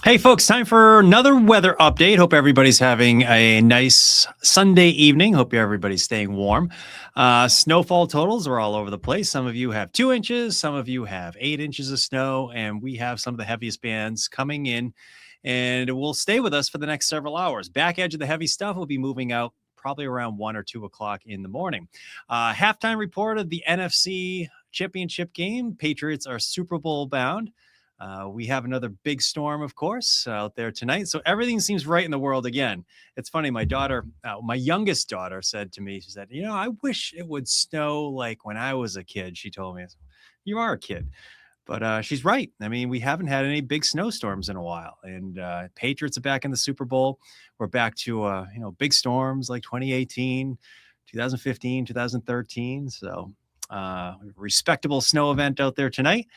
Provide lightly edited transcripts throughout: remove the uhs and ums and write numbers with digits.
Hey, folks, time for another weather update. Hope everybody's having a nice Sunday evening. Hope everybody's staying warm. Snowfall totals are all over the place. Some of you have 2 inches, some of you have 8 inches of snow, and we have some of the heaviest bands coming in, and it will stay with us for the next several hours. Back edge of the heavy stuff will be moving out probably around 1 or 2 o'clock in the morning. Halftime report of the NFC Championship game. Patriots are Super Bowl bound. We have another big storm, of course, out there tonight. So everything seems right in the world again. It's funny. My daughter, my youngest daughter, said to me, she said, I wish it would snow like when I was a kid. She told me, you are a kid. But she's right. I mean, we haven't had any big snowstorms in a while. And Patriots are back in the Super Bowl. We're back to, big storms like 2018, 2015, 2013. So respectable snow event out there tonight.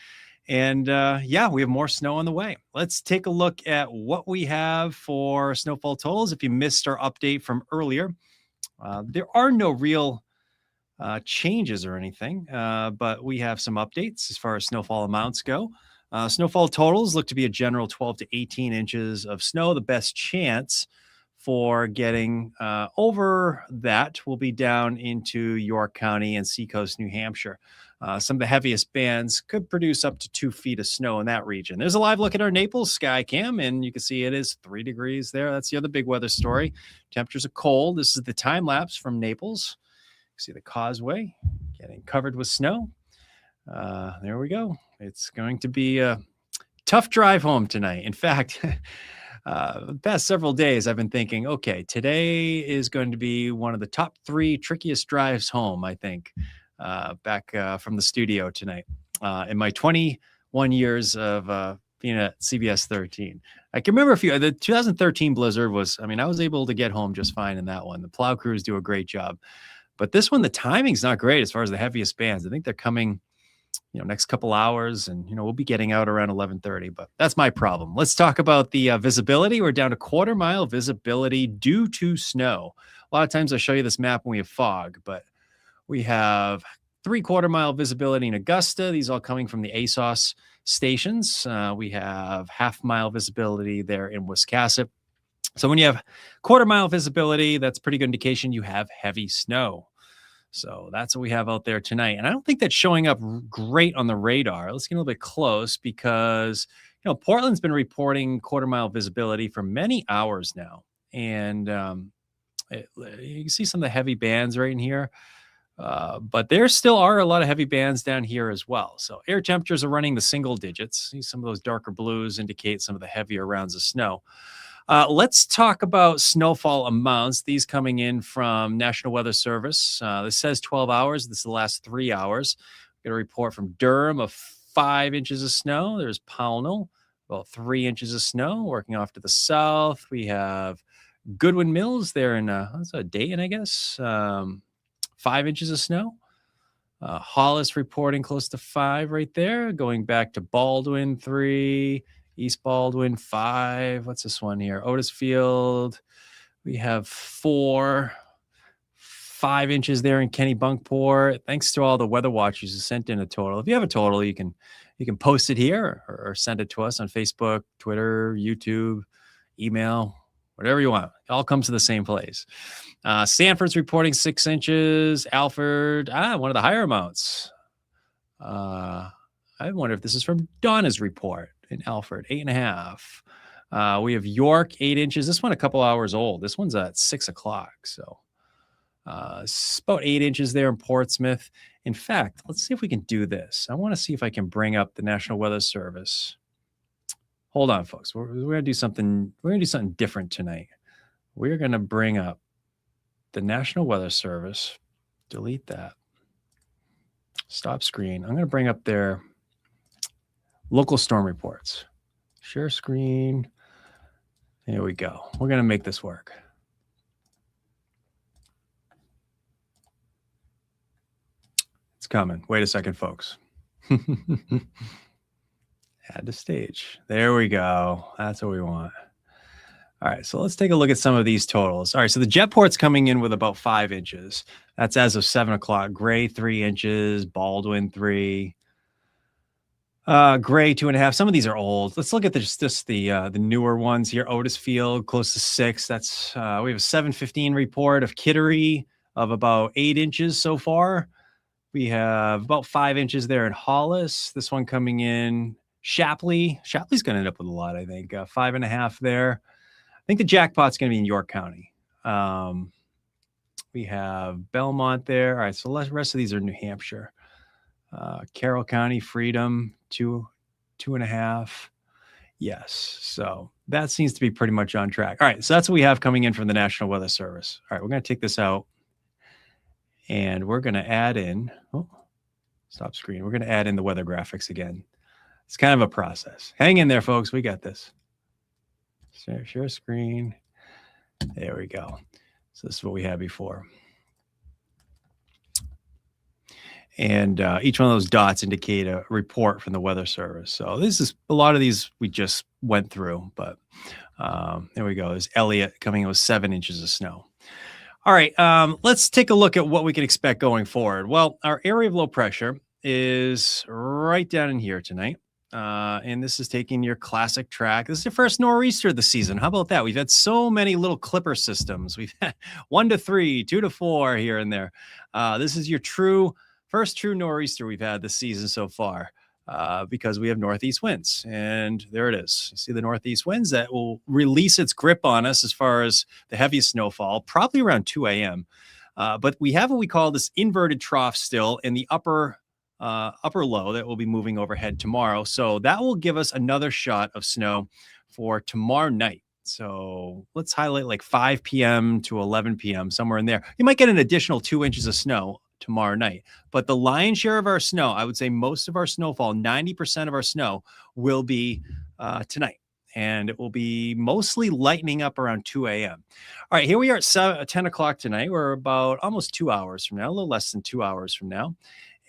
And we have more snow on the way. Let's take a look at what we have for snowfall totals. If you missed our update from earlier, there are no real changes or anything, but we have some updates as far as snowfall amounts go. Snowfall totals look to be a general 12 to 18 inches of snow. The best chance for getting over that will be down into York County and Seacoast, New Hampshire. Some of the heaviest bands could produce up to 2 feet of snow in that region. There's a live look at our Naples sky cam, and you can see it is 3 degrees there. That's the other big weather story. Temperatures are cold. This is the time lapse from Naples. You see the causeway getting covered with snow. There we go. It's going to be a tough drive home tonight. In fact, the past several days, I've been thinking, okay, today is going to be one of the top 3 trickiest drives home, I think. Back from the studio tonight in my 21 years of being at CBS 13. I can remember the 2013 blizzard was, I was able to get home just fine in that one. The plow crews do a great job. But this one, the timing's not great as far as the heaviest bands. I think they're coming, next couple hours, and, we'll be getting out around 11:30, but that's my problem. Let's talk about the visibility. We're down to quarter-mile visibility due to snow. A lot of times I show you this map when we have fog, but we have 3/4-mile visibility in Augusta. These all coming from the ASOS stations. We have half-mile visibility there in Wiscasset. So when you have quarter-mile visibility, that's a pretty good indication you have heavy snow. So that's what we have out there tonight. And I don't think that's showing up great on the radar. Let's get a little bit close because, Portland's been reporting quarter-mile visibility for many hours now. And you can see some of the heavy bands right in here. But there still are a lot of heavy bands down here as well. So air temperatures are running the single digits. See, some of those darker blues indicate some of the heavier rounds of snow. Let's talk about snowfall amounts. These coming in from National Weather Service. This says 12 hours. This is the last 3 hours. We got a report from Durham of 5 inches of snow. There's Pownell, about 3 inches of snow. Working off to the south, we have Goodwin Mills there in Dayton, I guess. 5 inches of snow. Hollis reporting close to 5 right there. Going back to Baldwin, 3. East Baldwin, 5. What's this one here? Otisfield. We have 4. 5 inches there in Kennebunkport. Thanks to all the weather watchers who sent in a total. If you have a total, you can post it here or send it to us on Facebook, Twitter, YouTube, email, whatever you want. It all comes to the same place. Sanford's reporting 6 inches. Alfred, one of the higher amounts. I wonder if this is from Donna's report in Alfred, 8.5. We have York, 8 inches. This one a couple hours old. This one's at 6 o'clock. So it's about 8 inches there in Portsmouth. In fact, let's see if we can do this. I want to see if I can bring up the National Weather Service. Hold on, folks. We're going to do something. We're going to do something different tonight. We're going to bring up the National Weather Service. Delete that. Stop screen. I'm going to bring up their local storm reports. Share screen. There we go. We're going to make this work. It's coming. Wait a second, folks. Add to stage. There we go. That's what we want. All right, so let's take a look at some of these totals. All right, so the Jetport's coming in with about 5 inches. That's as of 7 o'clock. Gray, 3 inches. Baldwin, 3. Gray 2.5. Some of these are old. Let's look at just the newer ones here. Otis Field close to 6. That's we have a 7:15 report of Kittery of about 8 inches so far. We have about 5 inches there in Hollis. This one coming in Shapley. Shapley's going to end up with a lot, I think. 5.5 there. I think the jackpot's going to be in York County. We have Belmont there. All right, so the rest of these are New Hampshire. Carroll County, Freedom, 2.5. Yes, so that seems to be pretty much on track. All right, so that's what we have coming in from the National Weather Service. All right, we're going to take this out, and we're going to add in, stop screen. We're going to add in the weather graphics again. It's kind of a process. Hang in there, folks. We got this. Share screen. There we go. So this is what we had before. And each one of those dots indicate a report from the Weather Service. So this is a lot of these we just went through, but there we go. There's Elliott coming in with 7 inches of snow. All right, let's take a look at what we can expect going forward. Well, our area of low pressure is right down in here tonight. And this is taking your classic track. This is your first nor'easter of the season. How about that? We've had so many little clipper systems. We've had 1 to 3, 2 to 4 here and there. This is your first true nor'easter we've had this season so far, because we have northeast winds. And there it is. You see the northeast winds that will release its grip on us as far as the heaviest snowfall, probably around 2 a.m. But we have what we call this inverted trough still in the upper low that will be moving overhead tomorrow. So that will give us another shot of snow for tomorrow night. So let's highlight like 5 p.m. to 11 p.m., somewhere in there. You might get an additional 2 inches of snow tomorrow night. But the lion's share of our snow, I would say most of our snowfall, 90% of our snow will be tonight. And it will be mostly lightening up around 2 a.m. All right, here we are at 10 o'clock tonight. We're about almost 2 hours from now, a little less than 2 hours from now.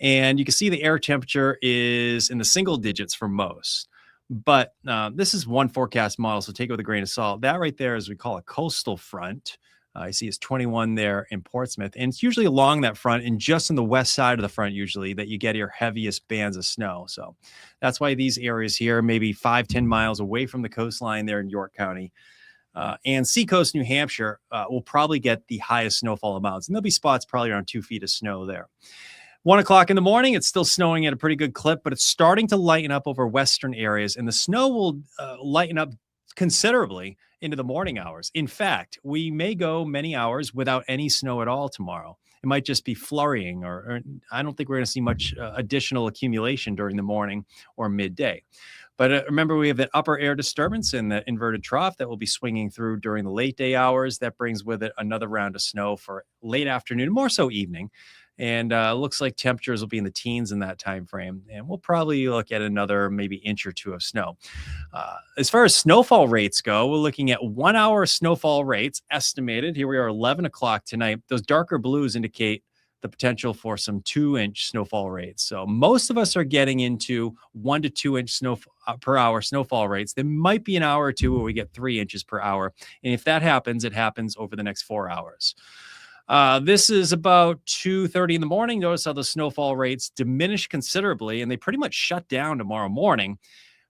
And you can see the air temperature is in the single digits for most. But this is one forecast model, so take it with a grain of salt. That right there is what we call a coastal front. I see it's 21 there in Portsmouth. And it's usually along that front and just on the west side of the front usually that you get your heaviest bands of snow. So that's why these areas here, maybe 5-10 miles away from the coastline there in York County, and Seacoast, New Hampshire, will probably get the highest snowfall amounts. And there'll be spots probably around 2 feet of snow there. 1 o'clock in the morning, it's still snowing at a pretty good clip, but it's starting to lighten up over western areas, and the snow will lighten up considerably into the morning hours. In fact, we may go many hours without any snow at all tomorrow. It might just be flurrying, or I don't think we're going to see much additional accumulation during the morning or midday. But remember, we have that upper air disturbance in the inverted trough that will be swinging through during the late day hours. That brings with it another round of snow for late afternoon, more so evening. And looks like temperatures will be in the teens in that time frame. And we'll probably look at another maybe inch or two of snow. As far as snowfall rates go, we're looking at 1 hour snowfall rates estimated. Here we are, 11 o'clock tonight. Those darker blues indicate the potential for some 2-inch snowfall rates. So most of us are getting into 1 to 2 inch snow per hour snowfall rates. There might be an hour or two where we get 3 inches per hour. And if that happens, it happens over the next 4 hours. This is about 2:30 in the morning. Notice how the snowfall rates diminish considerably, and they pretty much shut down tomorrow morning.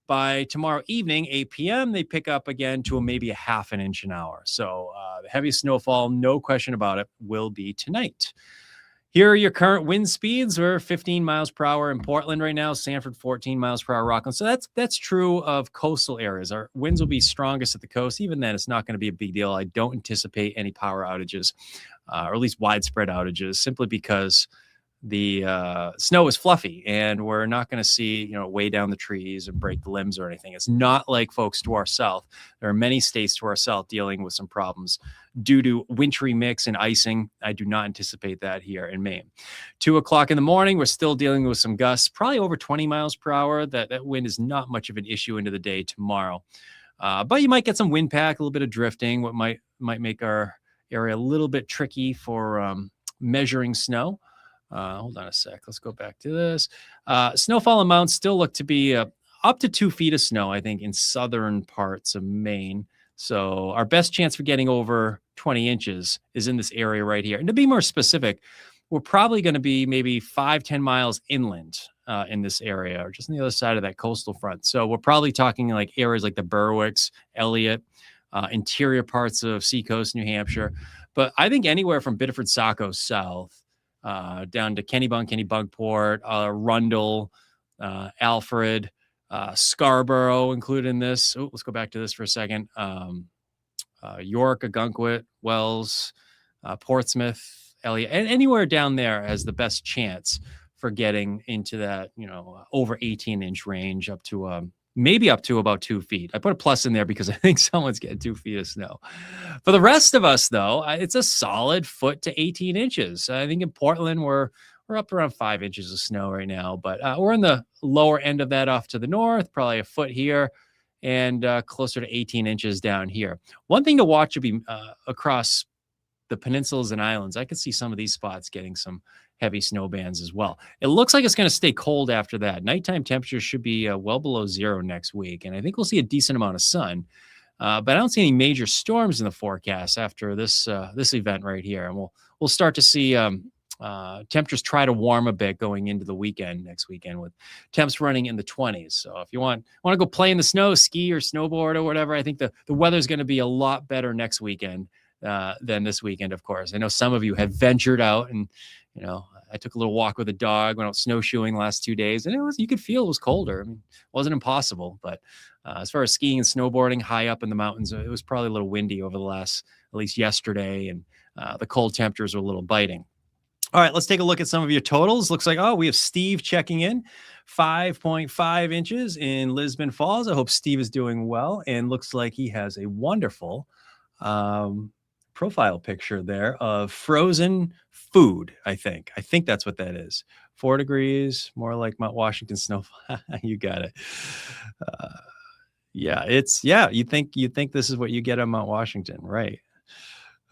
By tomorrow evening, 8 p.m., they pick up again to maybe a half an inch an hour. So the heavy snowfall, no question about it, will be tonight. Here are your current wind speeds. We're 15 miles per hour in Portland right now, Sanford 14 miles per hour, Rockland. So that's true of coastal areas. Our winds will be strongest at the coast. Even then, it's not going to be a big deal. I don't anticipate any power outages, or at least widespread outages, simply because the snow is fluffy and we're not going to see, weigh down the trees and break the limbs or anything. It's not like folks to our south. There are many states to our south dealing with some problems due to wintry mix and icing. I do not anticipate that here in Maine. 2 o'clock in the morning, we're still dealing with some gusts, probably over 20 miles per hour. That wind is not much of an issue into the day tomorrow. But you might get some wind pack, a little bit of drifting, what might make our area a little bit tricky for measuring snow. Hold on a sec. Let's go back to this. Snowfall amounts still look to be up to 2 feet of snow, I think, in southern parts of Maine. So our best chance for getting over 20 inches is in this area right here. And to be more specific, we're probably going to be maybe 5-10 miles inland. in this area, or just on the other side of that coastal front. So we're probably talking like areas like the Berwicks, Elliott, interior parts of Seacoast, New Hampshire. But I think anywhere from Biddeford, Saco south down to Kennebunkport, Rundle, Alfred, Scarborough included in this. Oh, let's go back to this for a second. York, Agunquit, Wells, Portsmouth, Elliott, and anywhere down there has the best chance for getting into that, over 18-inch range up to maybe up to about 2 feet. I put a plus in there because I think someone's getting 2 feet of snow. For the rest of us, though, it's a solid foot to 18 inches. I think in Portland, we're up around 5 inches of snow right now, but we're in the lower end of that off to the north, probably a foot here, and closer to 18 inches down here. One thing to watch would be across the peninsulas and islands. I could see some of these spots getting some heavy snow bands as well. It looks like it's going to stay cold after that. Nighttime temperatures should be well below zero next week, and I think we'll see a decent amount of sun. But I don't see any major storms in the forecast after this event right here, and we'll start to see temperatures try to warm a bit going into the weekend next weekend, with temps running in the 20s. So if you want to go play in the snow, ski or snowboard or whatever, I think the weather's going to be a lot better next weekend than this weekend, of course. I know some of you have ventured out, and I took a little walk with a dog, went out snowshoeing the last 2 days, and you could feel it was colder. I mean, it wasn't impossible, but as far as skiing and snowboarding high up in the mountains, it was probably a little windy over the last, at least yesterday, and the cold temperatures were a little biting. All right, let's take a look at some of your totals. Looks like, we have Steve checking in, 5.5 inches in Lisbon Falls. I hope Steve is doing well, and looks like he has a wonderful profile picture there of frozen food. I think that's what that is. 4 degrees, more like Mount Washington snowfall. You got it. You think this is what you get on Mount Washington, right?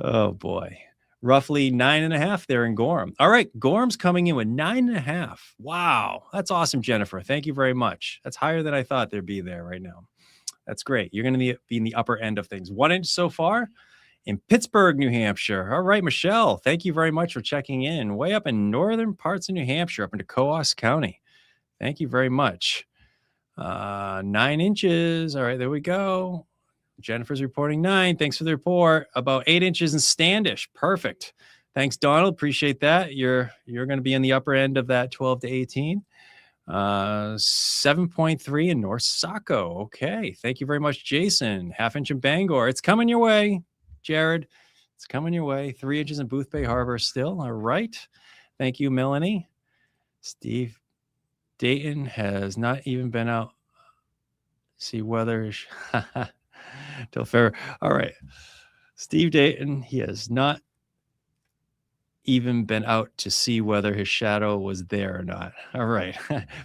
Oh boy. Roughly 9.5 there in Gorham. All right, Gorham's coming in with 9.5. Wow, that's awesome, Jennifer. Thank you very much. That's higher than I thought there'd be there right now. That's great. You're going to be in the upper end of things. 1 inch so far in Pittsburgh, New Hampshire. All right, Michelle, thank you very much for checking in. Way up in northern parts of New Hampshire, up into Coos County. Thank you very much. 9 inches. All right, there we go. Jennifer's reporting 9. Thanks for the report. About 8 inches in Standish. Perfect. Thanks, Donald. Appreciate that. You're going to be in the upper end of that 12 to 18. 7.3 in North Saco. Okay. Thank you very much, Jason. 1/2 inch in Bangor. It's coming your way, Jared. It's coming your way. 3 inches in Boothbay Harbor still. All right. Thank you, Melanie. Steve Dayton has not even been out. See weather. Till fair. All right. Steve Dayton, he has not even been out to see whether his shadow was there or not. All right.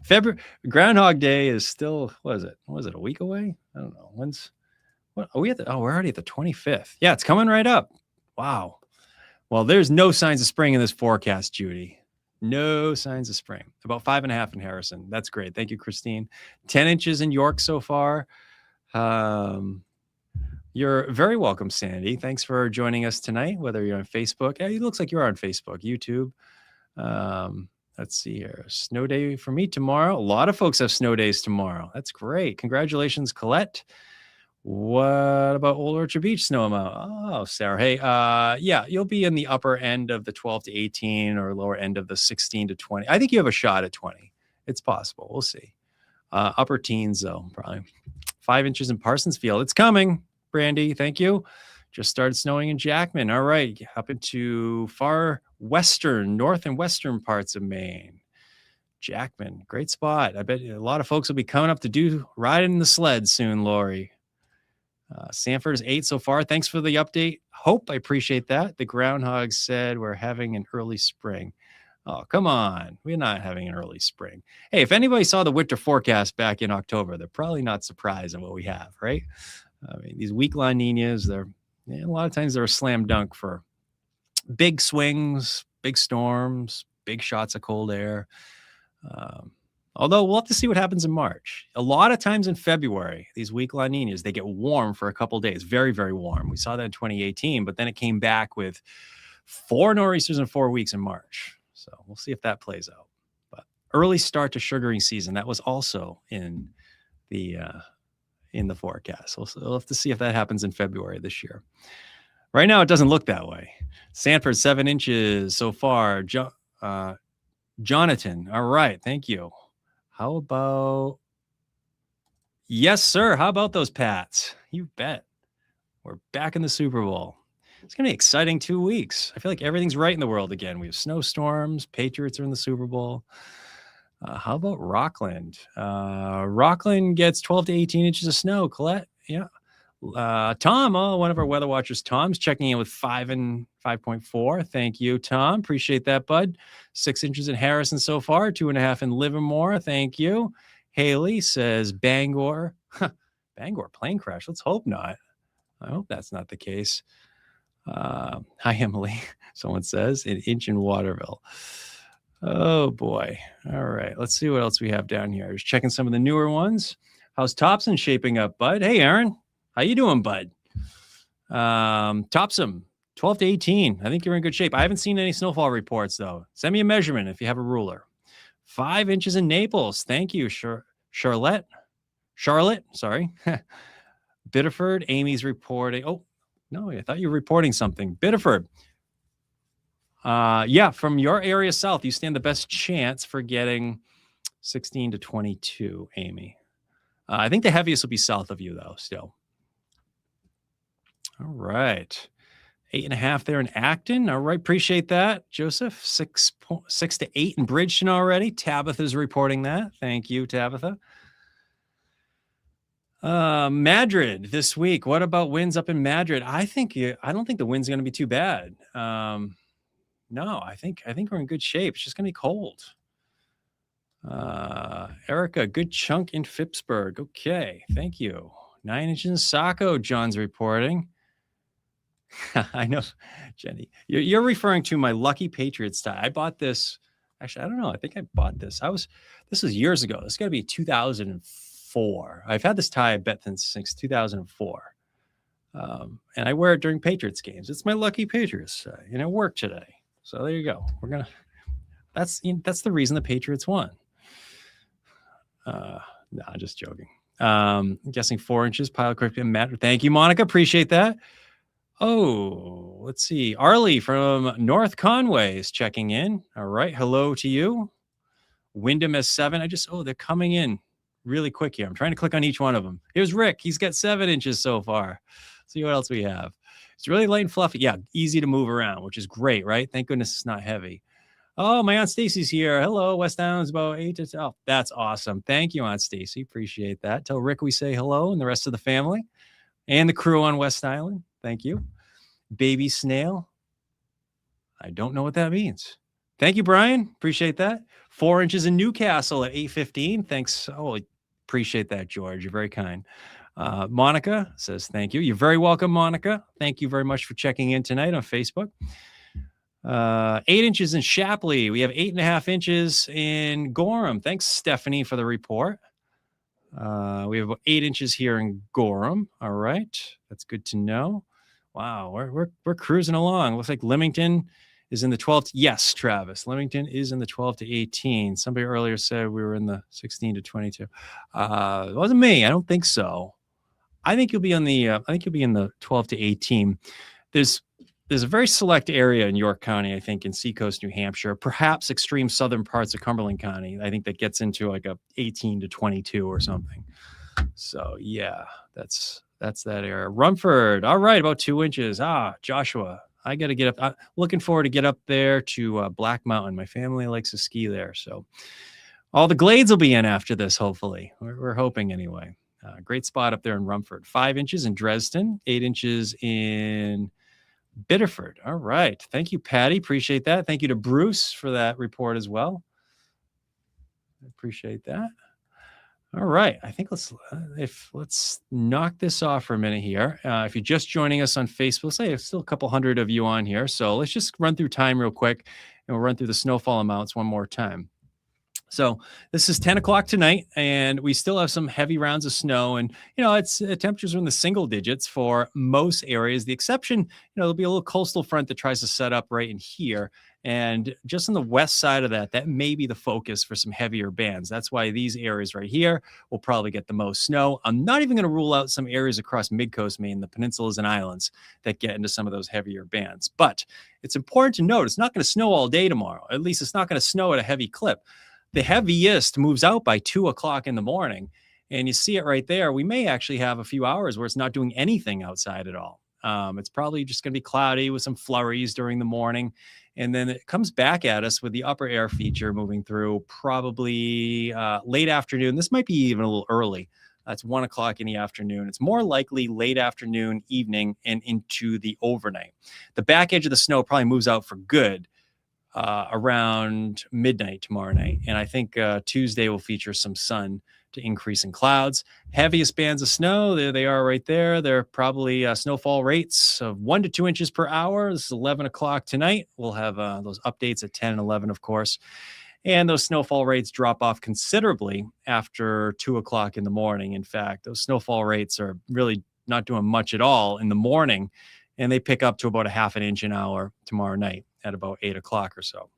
February Groundhog Day is still, what is it? Was it a week away? I don't know. We're already at the 25th. Yeah, it's coming right up. Wow. Well, there's no signs of spring in this forecast, Judy. No signs of spring. About 5.5 in Harrison. That's great. Thank you, Christine. 10 inches in York so far. You're very welcome, Sandy. Thanks for joining us tonight, whether you're on Facebook. It looks like you are on Facebook, YouTube. Let's see here. Snow day for me tomorrow. A lot of folks have snow days tomorrow. That's great. Congratulations, Colette. What about Old Orchard Beach snow amount? Oh, Sarah. Hey, you'll be in the upper end of the 12 to 18 or lower end of the 16 to 20. I think you have a shot at 20. It's possible. We'll see. Upper teens, though, probably. 5 inches in Parsonsfield. It's coming. Brandy, thank you. Just started snowing in Jackman. All right, up into far western, north and western parts of Maine. Jackman, great spot. I bet a lot of folks will be coming up to riding in the sled soon, Lori. Sanford is 8 so far. Thanks for the update. Hope, I appreciate that. The groundhog said we're having an early spring. Oh, come on. We're not having an early spring. Hey, if anybody saw the winter forecast back in October, they're probably not surprised at what we have, right? I mean, these weak La Ninas, a lot of times they're a slam dunk for big swings, big storms, big shots of cold air. Although we'll have to see what happens in March. A lot of times in February, these weak La Ninas, they get warm for a couple of days, very, very warm. We saw that in 2018, but then it came back with 4 nor'easters in 4 weeks in March. So we'll see if that plays out. But early start to sugaring season. That was also in the forecast. We'll have to see if that happens in February this year. Right now, it doesn't look that way. Sanford, 7 inches so far. Jonathan, all right, thank you. How about... Yes, sir. How about those Pats? You bet. We're back in the Super Bowl. It's going to be exciting 2 weeks. I feel like everything's right in the world again. We have snowstorms. Patriots are in the Super Bowl. How about Rockland? Rockland gets 12 to 18 inches of snow. Colette, yeah. Tom, one of our weather watchers, Tom's checking in with 5 and 5.4. Thank you, Tom. Appreciate that, bud. 6 inches in Harrison so far, 2.5 in Livermore. Thank you. Haley says Bangor. Bangor plane crash. Let's hope not. I hope that's not the case. Hi, Emily. Someone says an inch in Waterville. Oh boy. All right. Let's see what else we have down here. Just checking some of the newer ones. How's Thompson shaping up, bud? Hey, Aaron. How you doing, bud? Topsom, 12 to 18. I think you're in good shape. I haven't seen any snowfall reports, though. Send me a measurement if you have a ruler. 5 inches in Naples. Thank you, Charlotte, sorry. Biddeford, Amy's reporting. Oh, no, I thought you were reporting something. Biddeford. Yeah, from your area south, you stand the best chance for getting 16 to 22, Amy. I think the heaviest will be south of you, though, still. All right. 8.5 there in Acton. All right. Appreciate that, Joseph. 6 to 8 in Bridgeton already. Tabitha's reporting that. Thank you, Tabitha. Madrid this week. What about winds up in Madrid? I don't think the wind's going to be too bad. No, I think we're in good shape. It's just going to be cold. Erica, good chunk in Phippsburg. Okay. Thank you. 9 inches in Saco, John's reporting. I know, Jenny. You're referring to my Lucky Patriots tie. I bought this. Actually, I don't know. I think I bought this. This was years ago. This got to be 2004. I've had this tie, I bet, since 2004. And I wear it during Patriots games. It's my Lucky Patriots tie, and it worked today. So there you go. That's the reason the Patriots won. No, just joking. I'm guessing 4 inches. Pile quick and Matt. Thank you, Monica. Appreciate that. Oh, let's see. Arlie from North Conway is checking in. All right. Hello to you. Wyndham has 7. They're coming in really quick here. I'm trying to click on each one of them. Here's Rick. He's got 7 inches so far. Let's see what else we have. It's really light and fluffy. Yeah, easy to move around, which is great, right? Thank goodness it's not heavy. Oh, my Aunt Stacy's here. Hello, West Island's about 8 to 12. Oh, that's awesome. Thank you, Aunt Stacy. Appreciate that. Tell Rick we say hello and the rest of the family and the crew on West Island. Thank you. Baby snail. I don't know what that means. Thank you, Brian. Appreciate that. 4 inches in Newcastle at 8:15. Thanks. Oh, appreciate that, George. You're very kind. Monica says thank you. You're very welcome, Monica. Thank you very much for checking in tonight on Facebook. 8 inches in Shapley. We have 8.5 inches in Gorham. Thanks, Stephanie, for the report. We have about 8 inches here in Gorham. All right. That's good to know. Wow, we're cruising along. Looks like Leamington is in the 12. Yes, Travis. Leamington is in the 12 to 18. Somebody earlier said we were in the 16 to 22. It wasn't me. I don't think so. I think you'll be in the 12 to 18. There's a very select area in York County, I think, in Seacoast, New Hampshire, perhaps extreme southern parts of Cumberland County. I think that gets into like a 18 to 22 or something. So yeah, that's that area. Rumford, all right, about 2 inches. Joshua, I got to get up. I'm looking forward to get up there to Black Mountain. My family likes to ski there, so all the glades will be in after this. Hopefully, we're hoping anyway. Great spot up there in Rumford. 5 inches in Dresden, 8 inches in Biddeford. All right, thank you, Patty. Appreciate that. Thank you to Bruce for that report as well. Appreciate that. All right, I think let's knock this off for a minute here. If you're just joining us on Facebook, say there's still a couple hundred of you on here, so let's just run through time real quick, and we'll run through the snowfall amounts one more time. So this is 10 o'clock tonight, and we still have some heavy rounds of snow, and it's temperatures are in the single digits for most areas. The exception, there'll be a little coastal front that tries to set up right in here, And just on the west side of that, that may be the focus for some heavier bands. That's why these areas right here will probably get the most snow. I'm not even going to rule out some areas across mid-coast Maine, the peninsulas and islands, that get into some of those heavier bands. But it's important to note it's not going to snow all day tomorrow. At least it's not going to snow at a heavy clip. The heaviest moves out by 2 o'clock in the morning. And you see it right there. We may actually have a few hours where it's not doing anything outside at all. It's probably just going to be cloudy with some flurries during the morning. And then it comes back at us with the upper air feature moving through probably late afternoon. This might be even a little early. It's 1 o'clock in the afternoon. It's more likely late afternoon, evening, and into the overnight. The back edge of the snow probably moves out for good around midnight tomorrow night. And I think Tuesday will feature some sun to increase in clouds. Heaviest bands of snow, there they are right there. They're probably snowfall rates of 1 to 2 inches per hour. This is 11 o'clock tonight. We'll have those updates at 10 and 11, of course. And those snowfall rates drop off considerably after 2 o'clock in the morning. In fact, those snowfall rates are really not doing much at all in the morning. And they pick up to about a half an inch an hour tomorrow night at about 8 o'clock or so.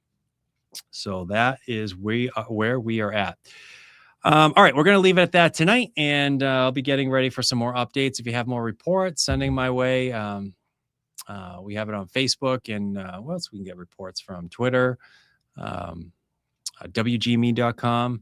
So that is where we are at. All right, we're going to leave it at that tonight, and I'll be getting ready for some more updates. If you have more reports, sending my way. We have it on Facebook, and what else we can get reports from? Twitter, WGME.com,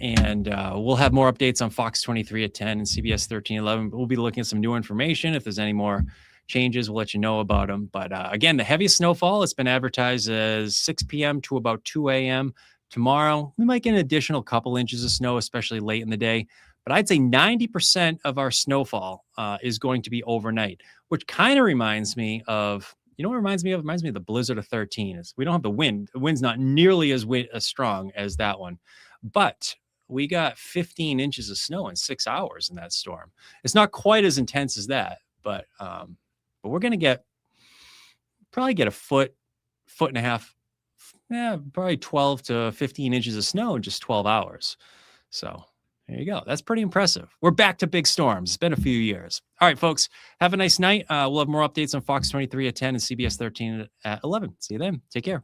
and we'll have more updates on Fox 23 at 10 and CBS 1311. We'll be looking at some new information. If there's any more changes, we'll let you know about them. But again, the heaviest snowfall, it's been advertised as 6 p.m. to about 2 a.m. Tomorrow, we might get an additional couple inches of snow, especially late in the day. But I'd say 90% of our snowfall is going to be overnight, which kind of reminds me of, you know what it reminds me of? It reminds me of the blizzard of 13. We don't have the wind. The wind's not nearly as strong as that one. But we got 15 inches of snow in 6 hours in that storm. It's not quite as intense as that, but we're going to probably get a foot and a half, probably 12 to 15 inches of snow in just 12 hours. So there you go. That's pretty impressive. We're back to big storms. It's been a few years. All right, folks, have a nice night. We'll have more updates on Fox 23 at 10 and CBS 13 at 11. See you then. Take care.